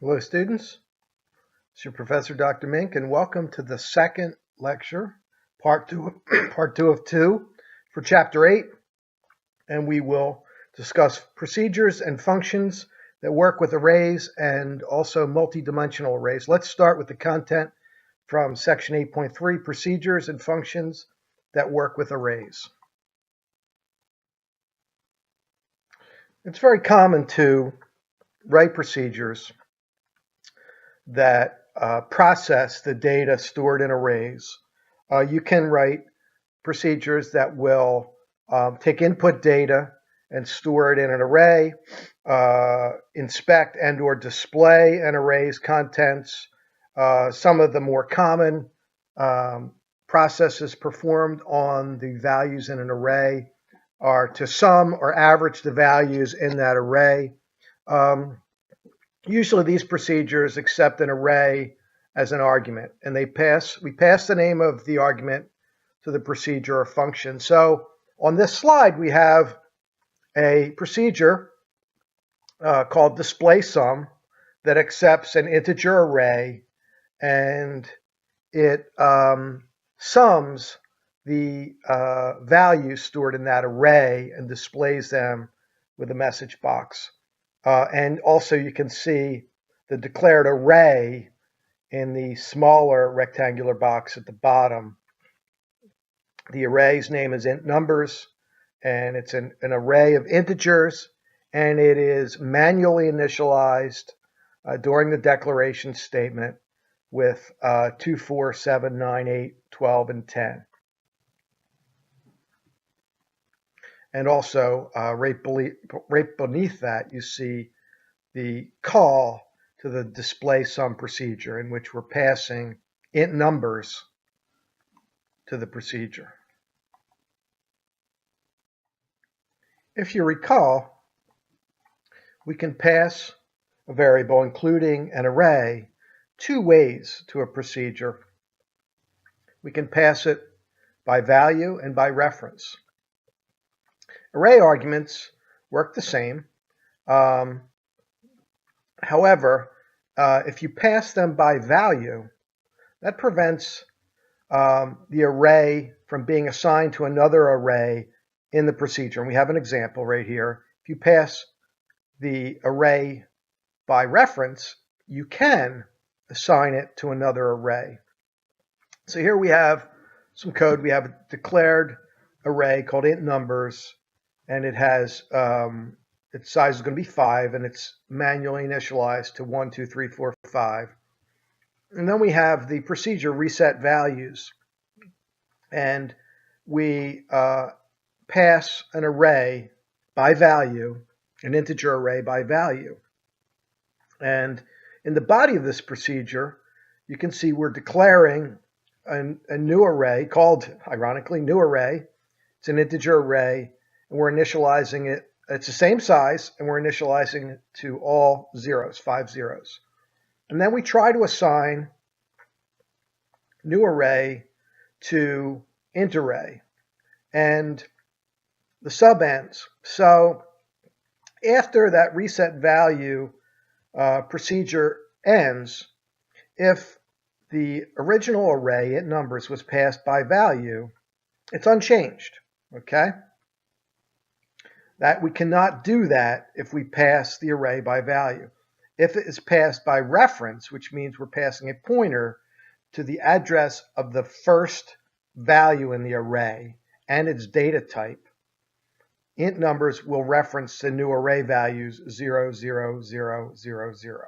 Hello students, it's your professor Dr. Mink and welcome to the second lecture, part two of two for chapter 8, and we will discuss procedures and functions that work with arrays and also multidimensional arrays. Let's start with the content from section 8.3, procedures and functions that work with arrays. It's very common to write procedures that process the data stored in arrays. You can write procedures that will take input data and store it in an array, inspect and or display an array's contents. Some of the more common processes performed on the values in an array are to sum or average the values in that array. Usually these procedures accept an array as an argument, and we pass the name of the argument to the procedure or function. So on this slide, we have a procedure called display sum that accepts an integer array, and it sums the values stored in that array and displays them with a message box. And also you can see the declared array in the smaller rectangular box at the bottom. The array's name is int numbers, and it's an array of integers, and it is manually initialized during the declaration statement with 2, 4, 7, 9, 8, 12, and 10. And also, right beneath that, you see the call to the display sum procedure, in which we're passing int numbers to the procedure. If you recall, we can pass a variable, including an array, two ways to a procedure. We can pass it by value and by reference. Array arguments work the same. However, if you pass them by value, that prevents the array from being assigned to another array in the procedure. And we have an example right here. If you pass the array by reference, you can assign it to another array. So here we have some code. We have a declared array called int numbers, and it has its size is going to be 5, and it's manually initialized to 1, 2, 3, 4, 5. And then we have the procedure reset values, and we pass an array by value, an integer array by value. And in the body of this procedure, you can see we're declaring a new array called, ironically, new array. It's an integer array, and we're initializing it. It's the same size, and we're initializing it to all zeros, 5 zeros. And then we try to assign new array to int array, and the sub ends. So after that reset value procedure ends, if the original array int numbers was passed by value, it's unchanged, okay? That we cannot do that if we pass the array by value. If it is passed by reference, which means we're passing a pointer to the address of the first value in the array and its data type, int numbers will reference the new array values 0, 0, 0, 0, 0.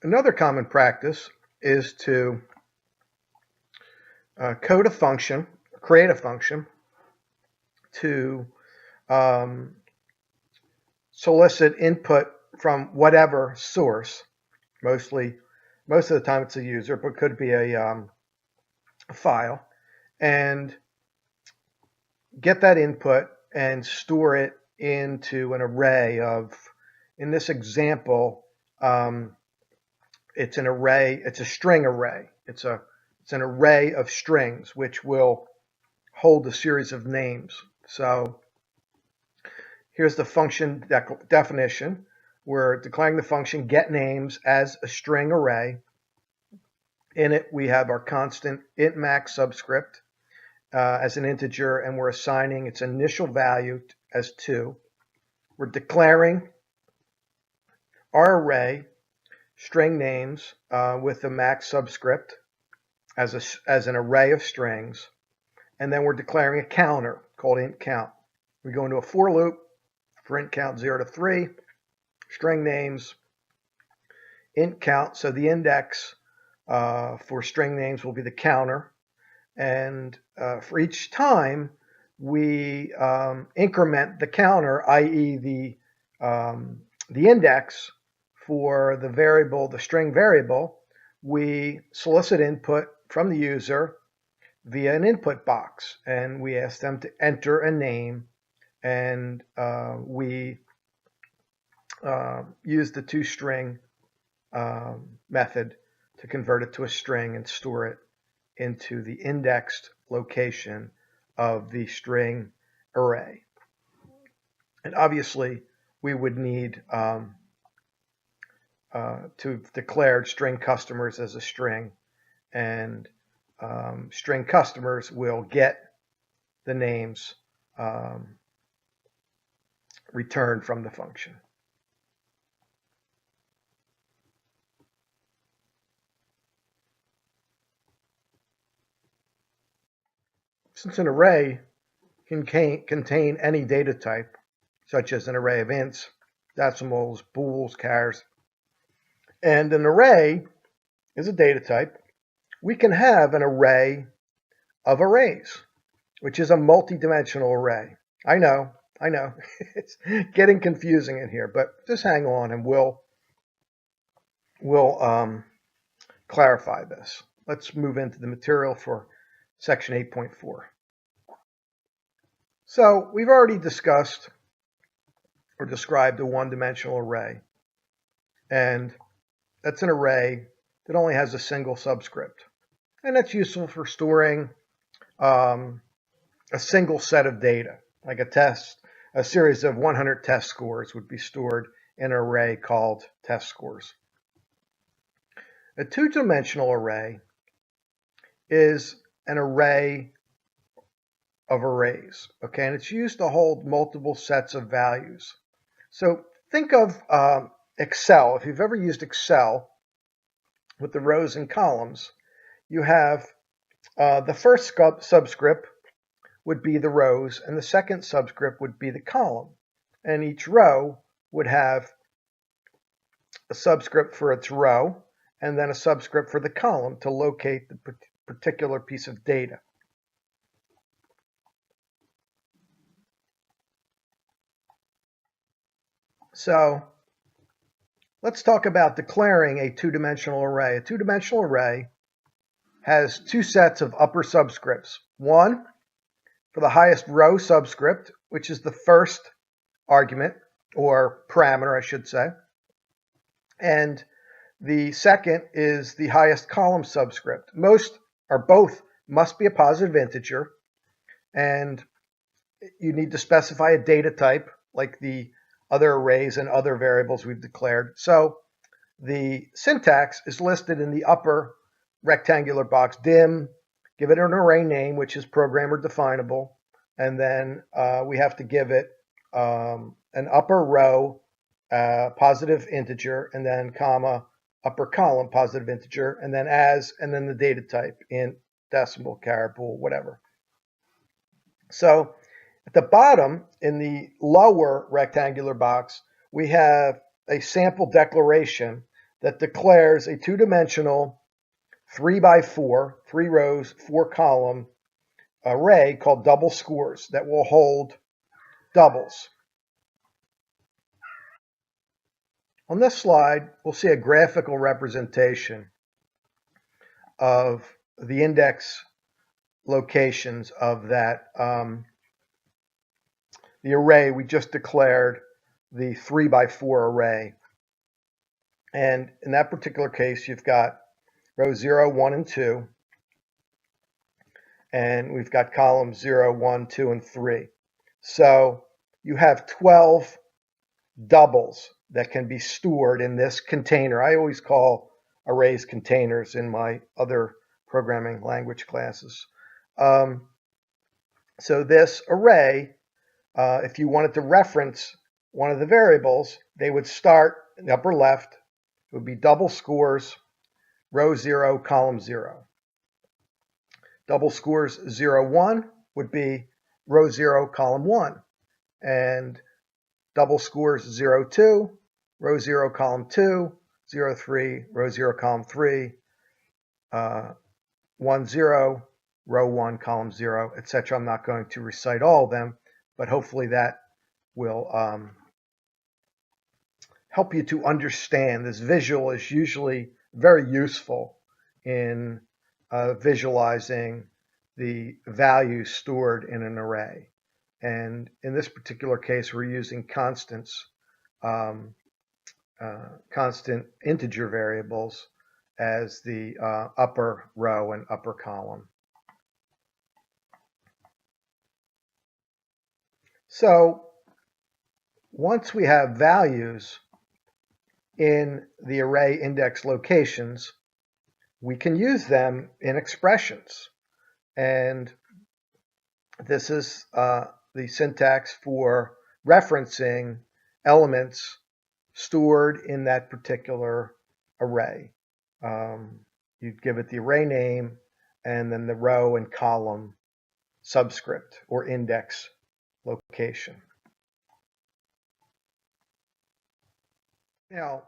Another common practice is to code a function, create a function to solicit input from whatever source. Most of the time it's a user, but could be a file, and get that input and store it into an array of, in this example, it's an array, it's a string array. It's an array of strings which will hold a series of names. So here's the function definition. We're declaring the function getNames as a string array. In it, we have our constant int max subscript as an integer, and we're assigning its initial value as 2. We're declaring our array string names with the max subscript as an array of strings, and then we're declaring a counter called int count. We go into a for loop for int count 0 to 3, string names, int count. So the index for string names will be the counter, and for each time we increment the counter, i.e. the index for the variable, the string variable, we solicit input from the user via an input box, and we ask them to enter a name, and we use the toString method to convert it to a string and store it into the indexed location of the string array. And obviously, we would need to have declared string customers as a string, and string customers will get the names returned from the function. Since an array can contain any data type, such as an array of ints, decimals, bools, chars, and an array is a data type, we can have an array of arrays, which is a multi-dimensional array. I know, it's getting confusing in here, but just hang on and we'll clarify this. Let's move into the material for section 8.4. So we've already discussed or described a one-dimensional array, and that's an array that only has a single subscript, and that's useful for storing a single set of data, like a series of 100 test scores would be stored in an array called test scores. A two-dimensional array is an array of arrays, okay, and it's used to hold multiple sets of values. So think of Excel. If you've ever used Excel with the rows and columns, you have the first subscript would be the rows, and the second subscript would be the column. And each row would have a subscript for its row, and then a subscript for the column to locate the particular piece of data. So let's talk about declaring a two-dimensional array. A two-dimensional array has two sets of upper subscripts. One for the highest row subscript, which is the first argument, or parameter, I should say. And the second is the highest column subscript. Most or both must be a positive integer, and you need to specify a data type like the other arrays and other variables we've declared. So the syntax is listed in the upper rectangular box. Dim, give it an array name, which is programmer definable, and then we have to give it an upper row positive integer, and then comma upper column positive integer, and then and then the data type, int, decimal, char, bool, whatever. So at the bottom, in the lower rectangular box, we have a sample declaration that declares a two-dimensional 3x4, 3 rows, 4 column array called double scores that will hold doubles. On this slide, we'll see a graphical representation of the index locations of that the array we just declared, the 3x4 array. And in that particular case, you've got rows 0, 1, and 2. And we've got columns 0, 1, 2, and 3. So you have 12 doubles that can be stored in this container. I always call arrays containers in my other programming language classes. So this array, if you wanted to reference one of the variables, they would start in the upper left. It would be double scores, row 0, column 0. Double scores 0, 1 would be row 0, column 1. And double scores 0, 2, row 0, column 2, 0, 3, row 0, column 3, 1, 0, row 1, column 0, etc. I'm not going to recite all of them, but hopefully that will help you to understand. This visual is usually very useful in visualizing the values stored in an array. And in this particular case, we're using constants, constant integer variables as the upper row and upper column. So once we have values in the array index locations, we can use them in expressions. And this is the syntax for referencing elements stored in that particular array. You'd give it the array name and then the row and column subscript or index location. Now,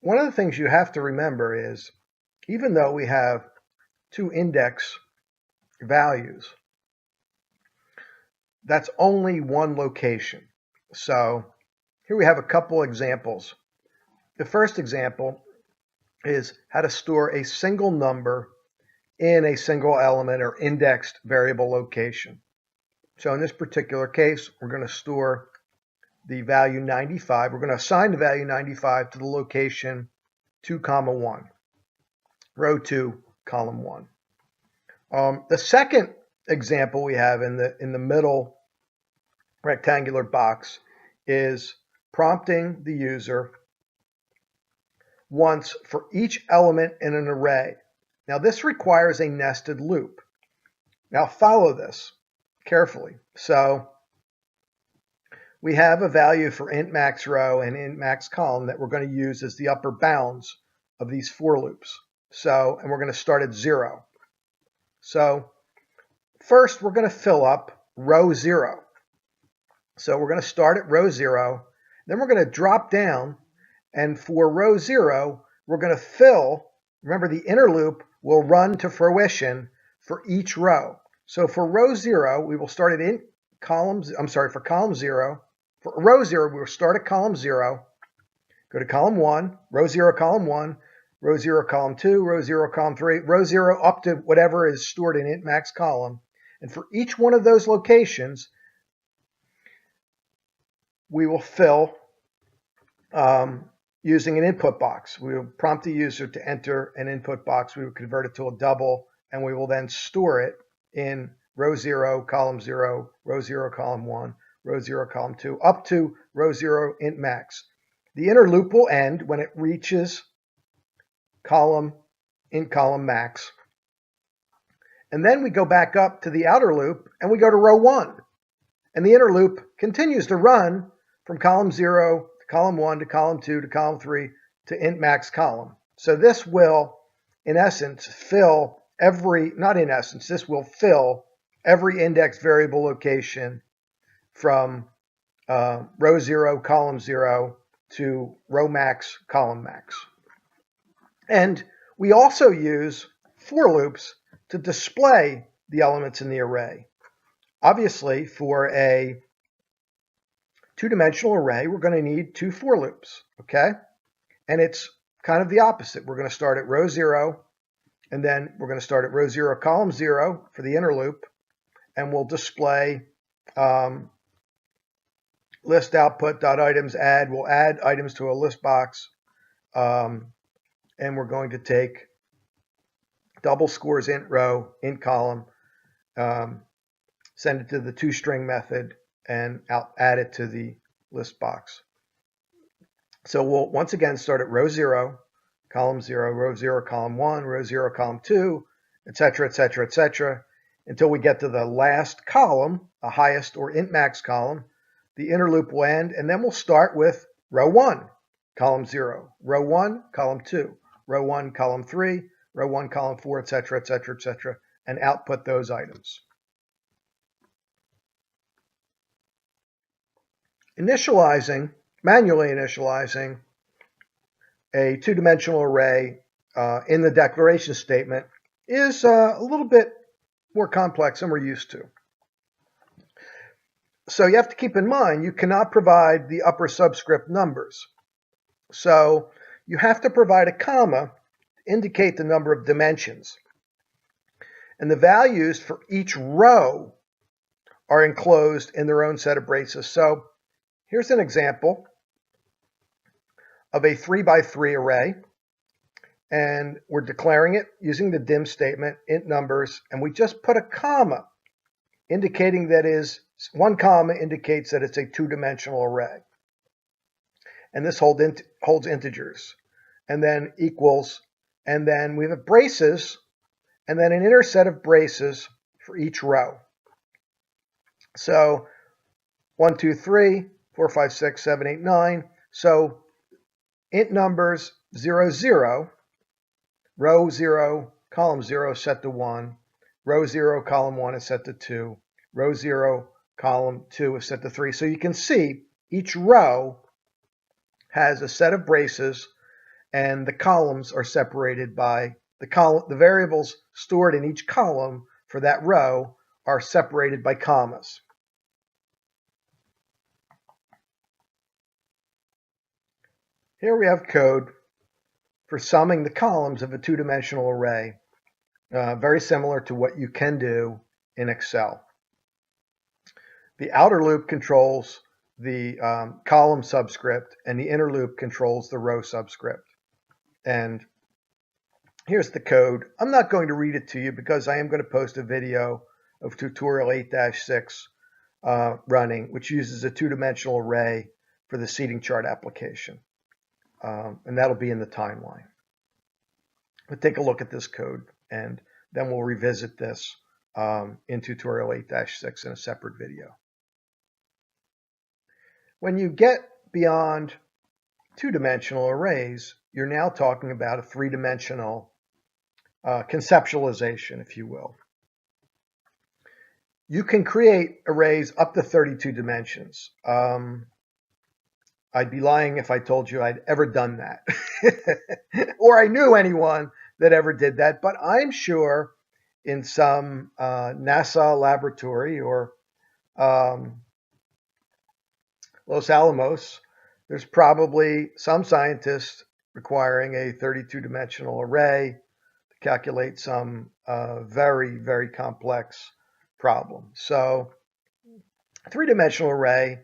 one of the things you have to remember is, even though we have two index values, that's only one location. So here we have a couple examples. The first example is how to store a single number in a single element or indexed variable location. So in this particular case, we're going to store the value 95. We're going to assign the value 95 to the location 2, 1, row 2, column 1. The second example we have in the middle rectangular box is prompting the user once for each element in an array. Now this requires a nested loop. Now follow this carefully. So we have a value for int max row and int max column that we're going to use as the upper bounds of these for loops. And we're going to start at 0. So first we're going to fill up row 0. So we're going to start at row 0. Then we're going to drop down, and for row 0, we're going to fill. Remember, the inner loop will run to fruition for each row. So for row 0, we will start at for column 0. For row 0, we will start at column 0, go to column 1, row 0, column 1, row 0, column 2, row 0, column 3, row 0 up to whatever is stored in int max column. And for each one of those locations, we will fill using an input box. We will prompt the user to enter an input box. We will convert it to a double, and we will then store it in row 0, column 0, row 0, column 1, row 0, column 2, up to row 0, int max. The inner loop will end when it reaches column max. And then we go back up to the outer loop, and we go to row 1. And the inner loop continues to run from column 0 to column 1 to column 2 to column 3 to int max column. So this will, in essence, fill this will fill every index variable location from row 0, column 0 to row max, column max. And we also use for loops to display the elements in the array. Obviously, for a two-dimensional array, we're going to need two for loops, okay? And it's kind of the opposite. We're going to start at row 0, and then we're going to start at row 0, column 0 for the inner loop, and we'll display list output dot items add. We'll add items to a list box, and we're going to take double scores int row, int column, send it to the toString method, and add it to the list box. So we'll once again start at row 0, column 0, row 0, column 1, row 0, column 2, etc., etc., etc., until we get to the last column, the highest or int max column. The inner loop will end, and then we'll start with row 1, column 0, row 1, column 2, row 1, column 3, row 1, column 4, etc., etc., etc., and output those items. Manually initializing a two-dimensional array in the declaration statement is a little bit more complex than we're used to. So you have to keep in mind, you cannot provide the upper subscript numbers. So you have to provide a comma to indicate the number of dimensions. And the values for each row are enclosed in their own set of braces. So here's an example of a 3x3 array. And we're declaring it using the dim statement, int numbers, and we just put a comma indicating that is one comma indicates that it's a two-dimensional array. And this holds integers, and then equals, and then we have braces, and then an inner set of braces for each row. So 1, 2, 3, 4, 5, 6, 7, 8, 9. So int numbers 0, 0. Row 0, column 0 is set to 1. Row 0, column 1 is set to 2. Row 0, column 2 is set to 3. So you can see each row has a set of braces, and the columns are separated by the variables stored in each column for that row are separated by commas. Here we have code for summing the columns of a two-dimensional array, very similar to what you can do in Excel. The outer loop controls the column subscript, and the inner loop controls the row subscript. And here's the code. I'm not going to read it to you because I am going to post a video of tutorial 8-6 running, which uses a two-dimensional array for the seating chart application. And that'll be in the timeline. But take a look at this code, and then we'll revisit this in tutorial 8-6 in a separate video. When you get beyond two-dimensional arrays, you're now talking about a three-dimensional conceptualization, if you will. You can create arrays up to 32 dimensions. I'd be lying if I told you I'd ever done that, or I knew anyone that ever did that, but I'm sure in some NASA laboratory or Los Alamos, there's probably some scientist requiring a 32-dimensional array to calculate some very, very complex problem. So a three-dimensional array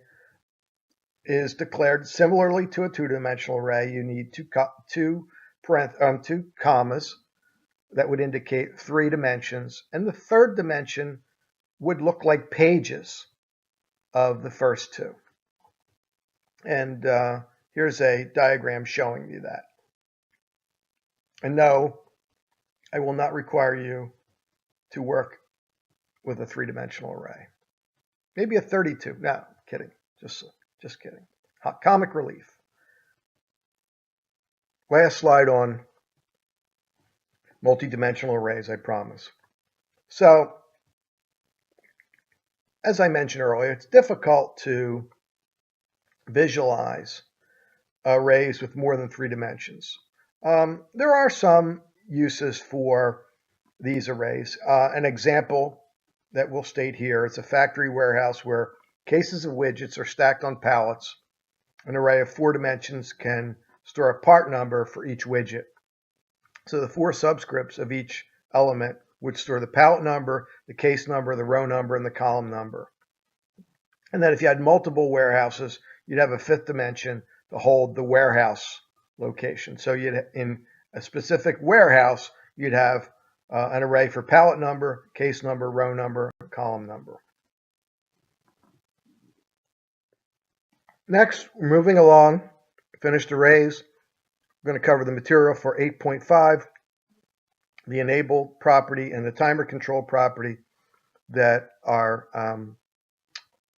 is declared similarly to a two-dimensional array. You need two commas that would indicate 3 dimensions, and the third dimension would look like pages of the first 2. And here's a diagram showing you that. And no, I will not require you to work with a 3-dimensional array. Maybe a 32. No, kidding. Just kidding. Comic relief. Last slide on multi-dimensional arrays, I promise. So, as I mentioned earlier, it's difficult to visualize arrays with more than 3 dimensions. There are some uses for these arrays. An example that we'll state here is a factory warehouse where cases of widgets are stacked on pallets. An array of 4 dimensions can store a part number for each widget. So the 4 subscripts of each element would store the pallet number, the case number, the row number, and the column number. And then if you had multiple warehouses, you'd have a 5th dimension to hold the warehouse location. So in a specific warehouse, you'd have an array for pallet number, case number, row number, column number. Next, moving along, finished arrays. We're going to cover the material for 8.5, the enabled property and the timer control property that are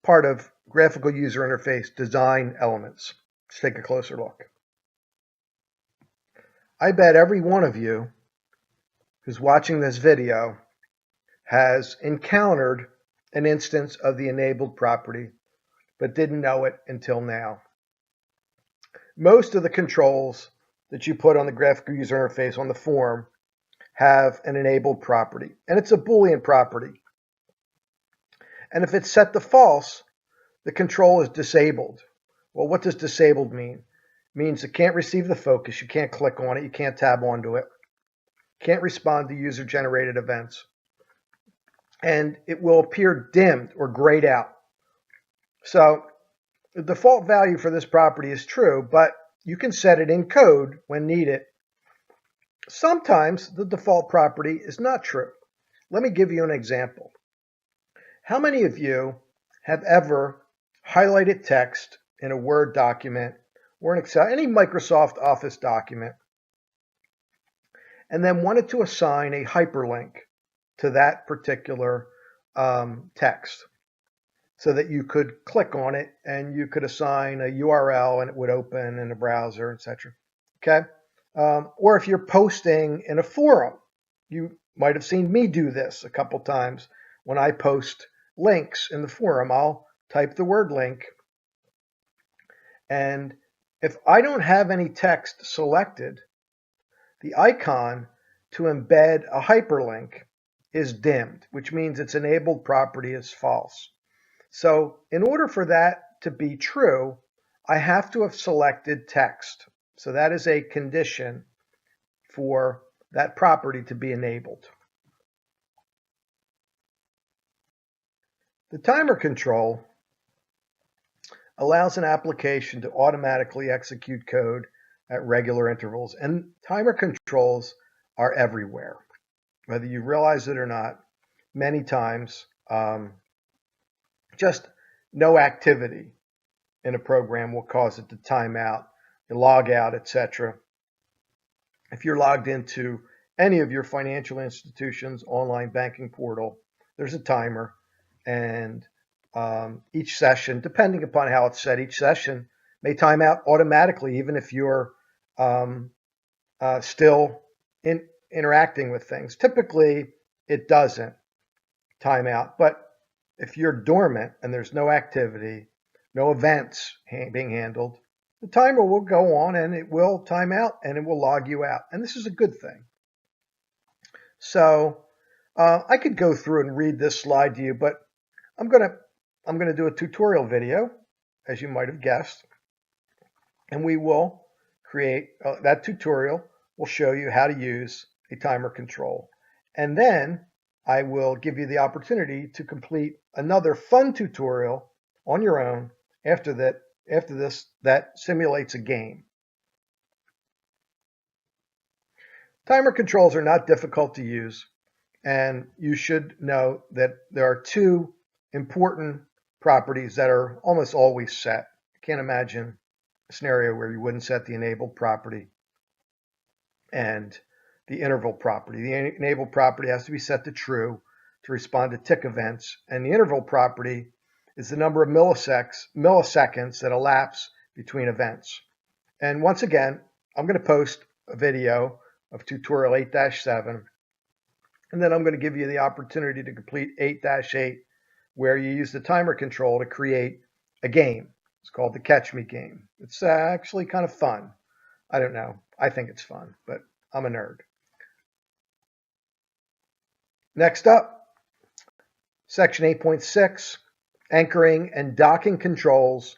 part of graphical user interface design elements. Let's take a closer look. I bet every one of you who's watching this video has encountered an instance of the enabled property, but didn't know it until now. Most of the controls that you put on the graphical user interface on the form have an enabled property, and it's a Boolean property. And if it's set to false, the control is disabled. Well, what does disabled mean? It means it can't receive the focus, you can't click on it, you can't tab onto it, can't respond to user-generated events, and it will appear dimmed or grayed out. So the default value for this property is true, but you can set it in code when needed. Sometimes the default property is not true. Let me give you an example. How many of you have ever highlighted text in a Word document or an Excel, any Microsoft Office document, and then wanted to assign a hyperlink to that particular text so that you could click on it and you could assign a URL and it would open in a browser, etc. Okay? Or if you're posting in a forum, you might have seen me do this a couple times. When I post links in the forum, I'll type the word link, and if I don't have any text selected, the icon to embed a hyperlink is dimmed, which means its enabled property is false. So in order for that to be true, I have to have selected text. So that is a condition for that property to be enabled. The timer control allows an application to automatically execute code at regular intervals, and timer controls are everywhere. Whether you realize it or not, many times just no activity in a program will cause it to time out, log out, etc. If you're logged into any of your financial institution's online banking portal, there's a timer, and each session, depending upon how it's set, each session may time out automatically, even if you're still interacting with things. Typically, it doesn't time out, but if you're dormant and there's no activity, no events being handled, the timer will go on and it will time out and it will log you out. And this is a good thing. So I could go through and read this slide to you, but I'm gonna do a tutorial video, as you might have guessed, and we will create that tutorial will show you how to use a timer control, and then I will give you the opportunity to complete another fun tutorial on your own after this that simulates a game. Timer controls are not difficult to use, and you should know that there are two important properties that are almost always set. I can't imagine a scenario where you wouldn't set the enabled property and the interval property. The enabled property has to be set to true to respond to tick events, and the interval property is the number of milliseconds that elapse between events. And once again, I'm going to post a video of tutorial 8-7, and then I'm going to give you the opportunity to complete 8-8, where you use the timer control to create a game. It's called the Catch Me game. It's actually kind of fun. I don't know. I think it's fun, but I'm a nerd. Next up, section 8.6, anchoring and docking controls,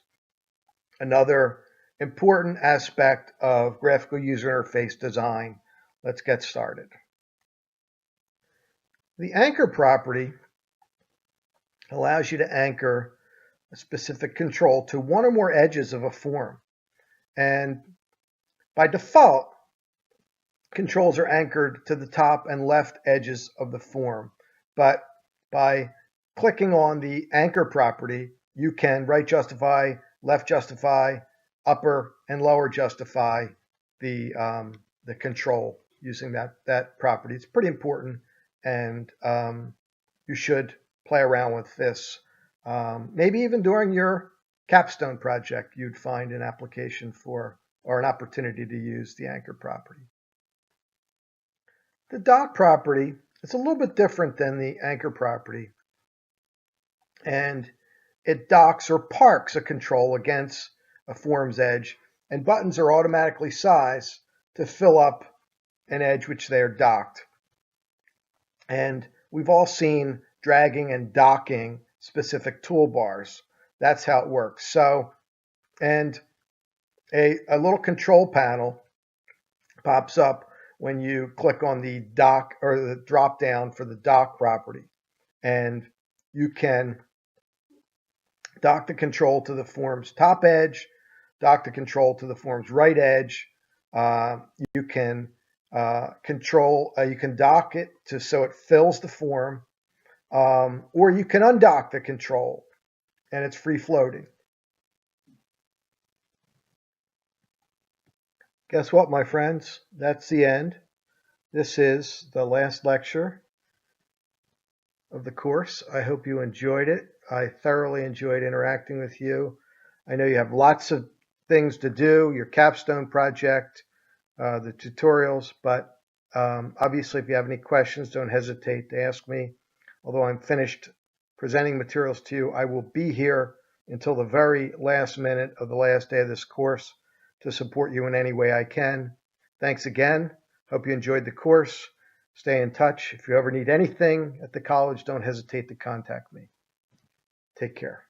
another important aspect of graphical user interface design. Let's get started. The anchor property allows you to anchor a specific control to one or more edges of a form. And by default, controls are anchored to the top and left edges of the form. But by clicking on the anchor property, you can justify left justify, upper and lower justify the control using that property. It's pretty important, and you should play around with this. Maybe even during your capstone project, you'd find an application for or an opportunity to use the anchor property. The dock property is a little bit different than the anchor property, and it docks or parks a control against a form's edge, and buttons are automatically sized to fill up an edge which they are docked. And we've all seen dragging and docking specific toolbars. That's how it works. So, and a little control panel pops up when you click on the dock or the drop down for the dock property. And you can dock the control to the form's top edge, dock the control to the form's right edge. You can you can dock it so it fills the form, or you can undock the control and it's free floating. Guess what, my friends? That's the end. This is the last lecture of the course. I hope you enjoyed it. I thoroughly enjoyed interacting with you. I know you have lots of things to do, your capstone project, the tutorials, but obviously if you have any questions, don't hesitate to ask me. Although I'm finished presenting materials to you, I will be here until the very last minute of the last day of this course to support you in any way I can. Thanks again. Hope you enjoyed the course. Stay in touch. If you ever need anything at the college, don't hesitate to contact me. Take care.